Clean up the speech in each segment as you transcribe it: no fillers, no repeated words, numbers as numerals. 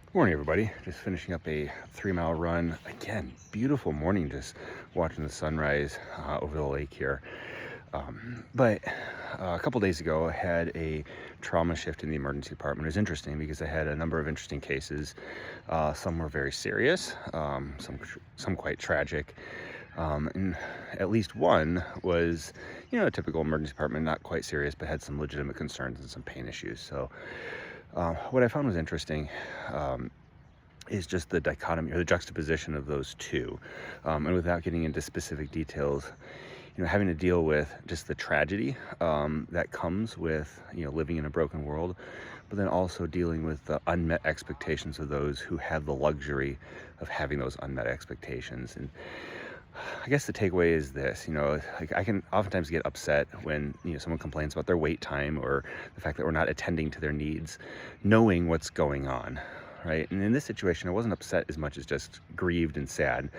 Good morning, everybody. Just finishing up a 3 mile run. Again, beautiful morning, just watching the sunrise over the lake here. But a couple days ago, I had a trauma shift in the emergency department. It was interesting because I had a number of interesting cases. Some were very serious, some quite tragic. And at least one was, a typical emergency department, not quite serious, but had some legitimate concerns and some pain issues. So what I found was interesting is just the dichotomy or the juxtaposition of those two. And without getting into specific details, having to deal with just the tragedy that comes with, living in a broken world, but then also dealing with the unmet expectations of those who have the luxury of having those unmet expectations. And I guess the takeaway is this, like I can oftentimes get upset when, someone complains about their wait time or the fact that we're not attending to their needs, knowing what's going on, right? And in this situation, I wasn't upset as much as just grieved and sad,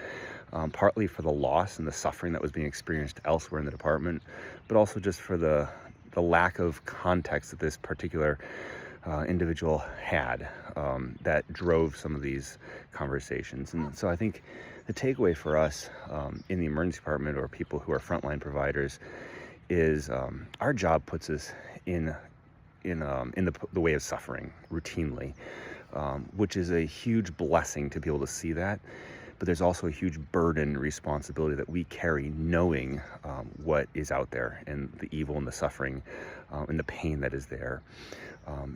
partly for the loss and the suffering that was being experienced elsewhere in the department, but also just for the lack of context that this particular individual had that drove some of these conversations. And so I think the takeaway for us in the emergency department or people who are frontline providers is our job puts us in the way of suffering routinely, which is a huge blessing to be able to see that. But there's also a huge burden and responsibility that we carry, knowing what is out there and the evil and the suffering and the pain that is there.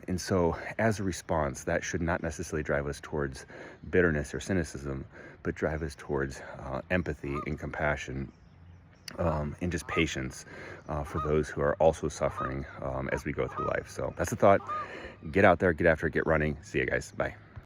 And so as a response, that should not necessarily drive us towards bitterness or cynicism, but drive us towards empathy and compassion and just patience for those who are also suffering as we go through life. So that's the thought. Get out there, get after it, get running. See you guys. Bye.